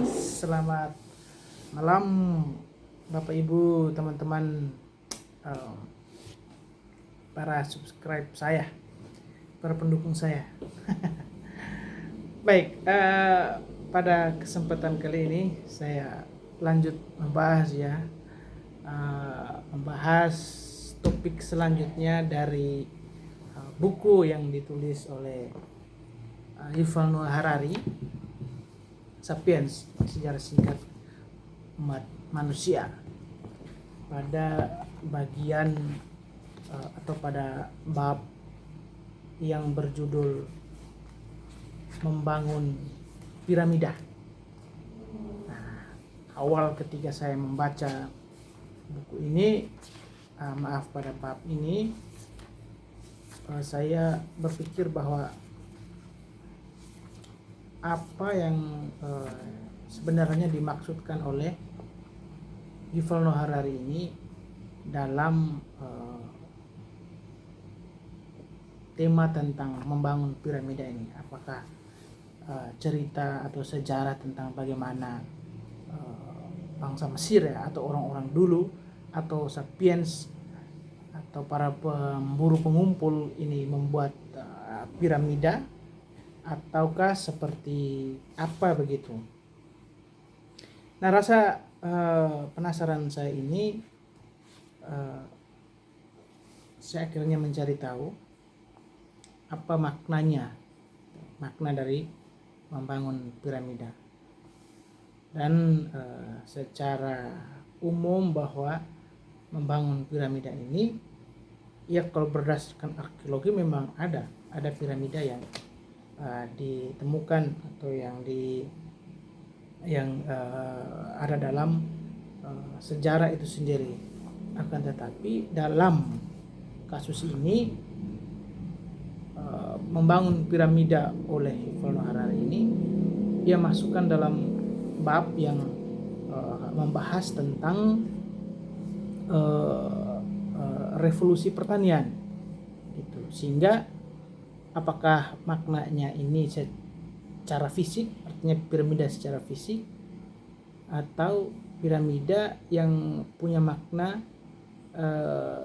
Selamat malam Bapak Ibu, teman-teman, eh, para subscribe saya, para pendukung saya. Baik, pada kesempatan kali ini saya lanjut membahas topik selanjutnya dari buku yang ditulis oleh Yuval Noah Harari, Sapiens, Sejarah Singkat Umat Manusia, pada bagian atau pada bab yang berjudul membangun piramida. Nah, awal ketika saya membaca buku ini, pada bab ini, saya berpikir bahwa apa yang sebenarnya dimaksudkan oleh Yuval Noah Harari ini dalam tema tentang membangun piramida ini. Apakah cerita atau sejarah tentang bagaimana bangsa Mesir atau orang-orang dulu atau Sapiens atau para pemburu pengumpul ini membuat piramida, ataukah seperti apa begitu. Nah, rasa penasaran saya ini, saya akhirnya mencari tahu apa makna dari membangun piramida. Dan secara umum bahwa membangun piramida ini, ya kalau berdasarkan arkeologi memang ada piramida yang ditemukan atau yang ada dalam sejarah itu sendiri. Akan tetapi dalam kasus ini, membangun piramida oleh Yuval Noah Harari ini, dia masukkan dalam bab yang membahas tentang revolusi pertanian gitu. Sehingga apakah maknanya ini secara fisik, artinya piramida secara fisik, atau piramida yang punya makna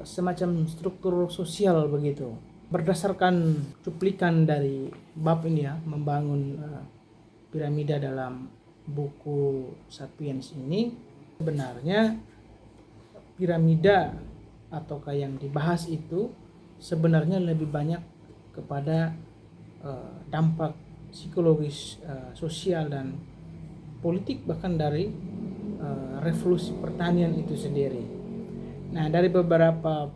semacam struktur sosial begitu. Berdasarkan cuplikan dari bab ini membangun piramida dalam buku Sapiens ini, sebenarnya piramida ataukah yang dibahas itu sebenarnya lebih banyak kepada dampak psikologis, sosial dan politik, bahkan dari revolusi pertanian itu sendiri. Nah, dari beberapa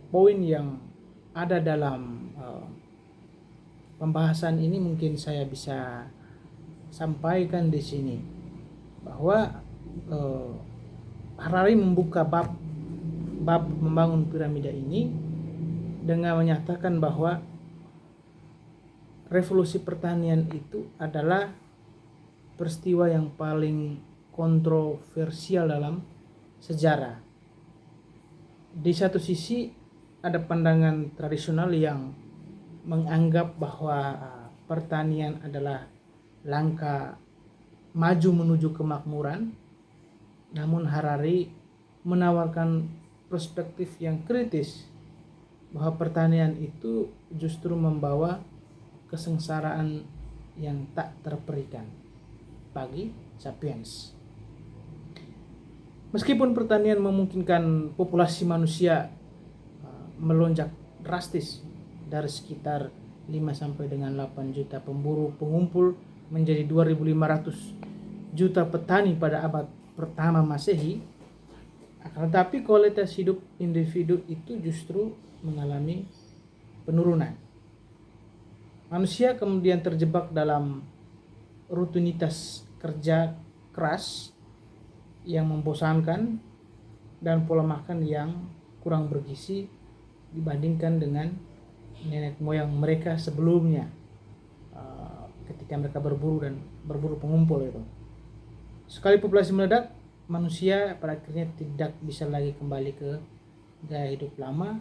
poin yang ada dalam pembahasan ini, mungkin saya bisa sampaikan di sini bahwa Harari membuka bab membangun piramida ini dengan menyatakan bahwa revolusi pertanian itu adalah peristiwa yang paling kontroversial dalam sejarah. Di satu sisi ada pandangan tradisional yang menganggap bahwa pertanian adalah langkah maju menuju kemakmuran. Namun Harari menawarkan perspektif yang kritis bahwa pertanian itu justru membawa kesengsaraan yang tak terperikan bagi Sapiens. Meskipun pertanian memungkinkan populasi manusia melonjak drastis dari sekitar 5 sampai dengan 8 juta pemburu pengumpul menjadi 2.500 juta petani pada abad pertama Masehi, akan tetapi kualitas hidup individu itu justru mengalami penurunan. Manusia kemudian terjebak dalam rutinitas kerja keras yang membosankan dan pola makan yang kurang bergizi dibandingkan dengan nenek moyang mereka sebelumnya, ketika mereka berburu pengumpul itu. Sekali populasi meledak, manusia pada akhirnya tidak bisa lagi kembali ke gaya hidup lama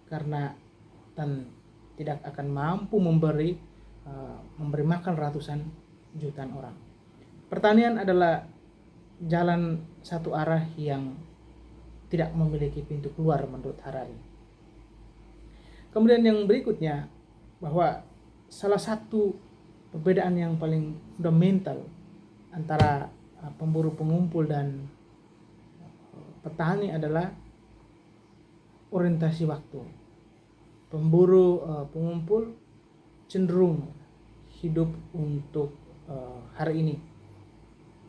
karena tidak akan mampu memberi makan ratusan jutaan orang. Pertanian adalah jalan satu arah yang tidak memiliki pintu keluar menurut Harari. Kemudian yang berikutnya, bahwa salah satu perbedaan yang paling fundamental antara pemburu pengumpul dan petani adalah orientasi waktu. Pemburu pengumpul cenderung hidup untuk hari ini.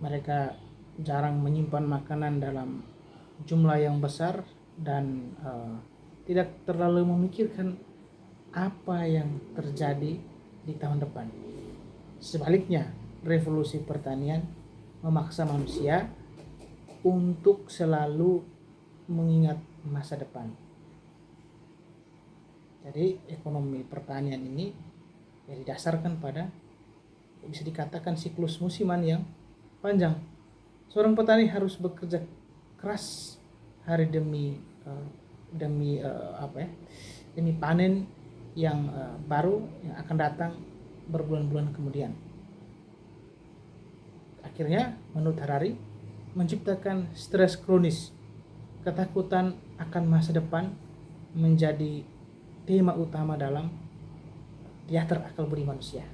Mereka jarang menyimpan makanan dalam jumlah yang besar dan tidak terlalu memikirkan apa yang terjadi di tahun depan. Sebaliknya, revolusi pertanian memaksa manusia untuk selalu mengingat masa depan. Jadi ekonomi pertanian ini didasarkan pada, bisa dikatakan, siklus musiman yang panjang. Seorang petani harus bekerja keras hari demi panen yang baru yang akan datang berbulan-bulan kemudian. Akhirnya menurut Harari menciptakan stres kronis. Ketakutan akan masa depan menjadi tema utama dalam teater akal budi manusia.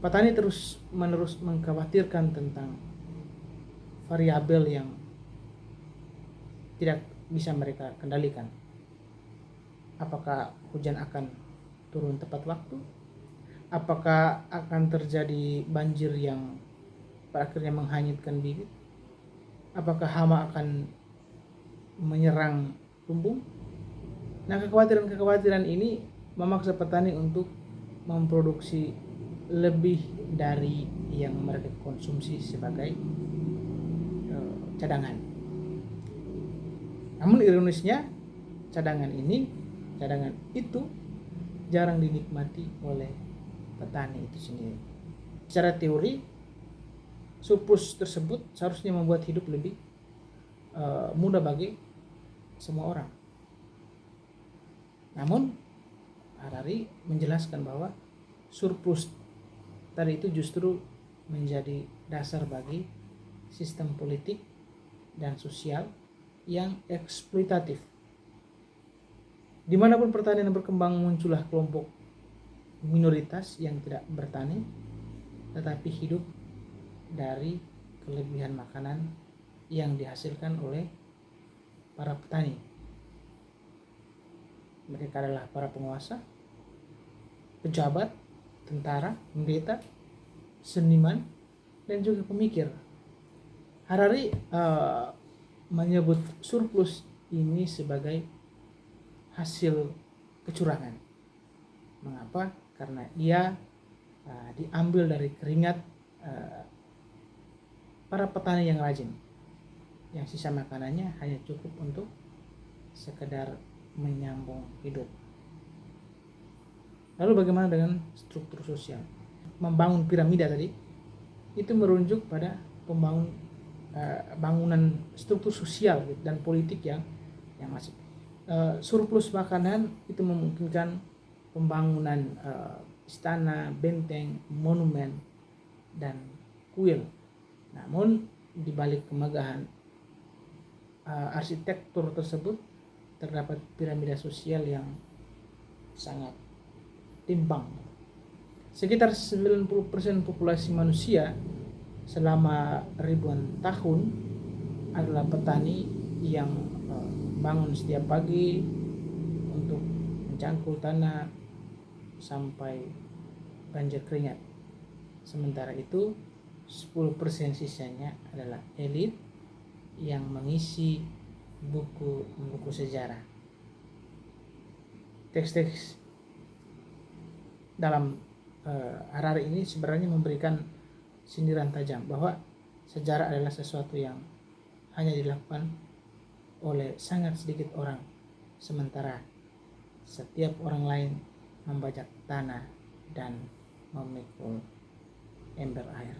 Petani terus-menerus mengkhawatirkan tentang variabel yang tidak bisa mereka kendalikan. Apakah hujan akan turun tepat waktu? Apakah akan terjadi banjir yang pada akhirnya menghanyutkan bibit? Apakah hama akan menyerang lumbung? Nah, kekhawatiran ini memaksa petani untuk memproduksi lebih dari yang mereka konsumsi sebagai cadangan. Namun ironisnya, cadangan itu jarang dinikmati oleh petani itu sendiri. Secara teori, surplus tersebut seharusnya membuat hidup lebih mudah bagi semua orang. Namun Harari menjelaskan bahwa surplus tadi itu justru menjadi dasar bagi sistem politik dan sosial yang eksploitatif. Dimanapun pertanian berkembang, muncullah kelompok minoritas yang tidak bertani tetapi hidup dari kelebihan makanan yang dihasilkan oleh para petani. Mereka adalah para penguasa, pejabat, tentara, pendeta, seniman, dan juga pemikir. Harari menyebut surplus ini sebagai hasil kecurangan. Mengapa? Karena ia diambil dari keringat para petani yang rajin, yang sisa makanannya hanya cukup untuk sekedar menyambung hidup. Lalu bagaimana dengan struktur sosial? Membangun piramida tadi itu merujuk pada bangunan struktur sosial dan politik yang masif. Surplus makanan itu memungkinkan pembangunan istana, benteng, monumen, dan kuil. Namun di balik kemegahan arsitektur tersebut terdapat piramida sosial yang sangat timpang. Sekitar 90% populasi manusia selama ribuan tahun adalah petani yang bangun setiap pagi untuk mencangkul tanah sampai banjir keringat. Sementara itu 10% sisanya adalah elit yang mengisi buku sejarah. Teks-teks dalam Harari ini sebenarnya memberikan sindiran tajam bahwa sejarah adalah sesuatu yang hanya dilakukan oleh sangat sedikit orang, sementara setiap orang lain membajak tanah dan memikul ember air.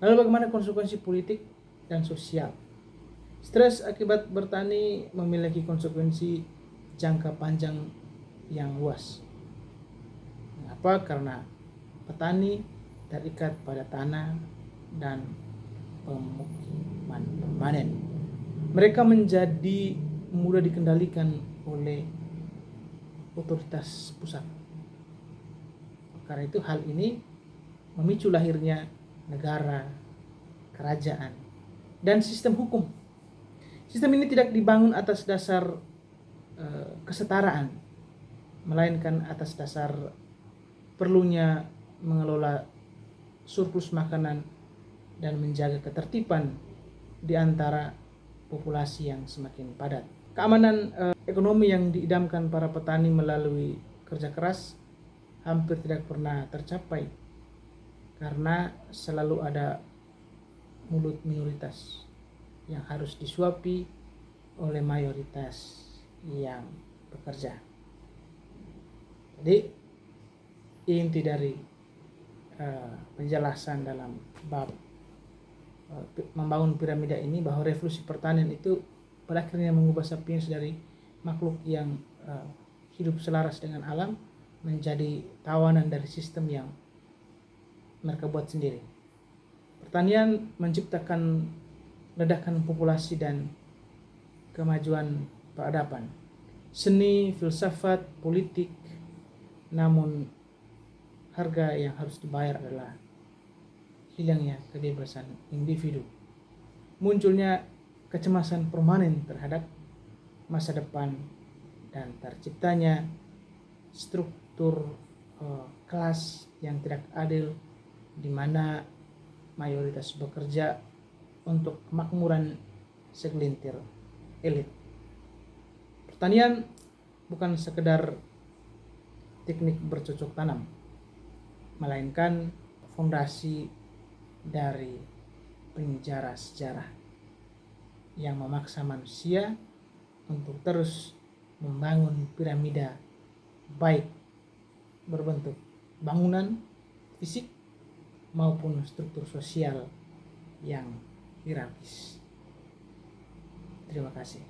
Lalu bagaimana konsekuensi politik dan sosial? Stres akibat bertani memiliki konsekuensi jangka panjang yang luas. Mengapa? Karena petani terikat pada tanah dan pemukiman permanen. Mereka menjadi mudah dikendalikan oleh otoritas pusat. Karena itu hal ini memicu lahirnya negara, kerajaan, dan sistem hukum. Sistem ini tidak dibangun atas dasar kesetaraan, melainkan atas dasar perlunya mengelola surplus makanan dan menjaga ketertiban di antara populasi yang semakin padat. Keamanan ekonomi yang diidamkan para petani melalui kerja keras hampir tidak pernah tercapai karena selalu ada mulut minoritas yang harus disuapi oleh mayoritas yang bekerja. Jadi inti dari penjelasan dalam bab membangun piramida ini bahwa revolusi pertanian itu pada akhirnya mengubah sapiens dari makhluk yang hidup selaras dengan alam menjadi tawanan dari sistem yang mereka buat sendiri. Pertanian menciptakan ledakan populasi dan kemajuan peradaban, seni, filsafat, politik, namun harga yang harus dibayar adalah hilangnya kebebasan individu, munculnya kecemasan permanen terhadap masa depan, dan terciptanya struktur kelas yang tidak adil di mana mayoritas bekerja untuk kemakmuran segelintir elit. Pertanian bukan sekedar teknik bercocok tanam, melainkan fondasi dari penjara sejarah yang memaksa manusia untuk terus membangun piramida, baik berbentuk bangunan fisik maupun struktur sosial yang hierarkis. Terima kasih.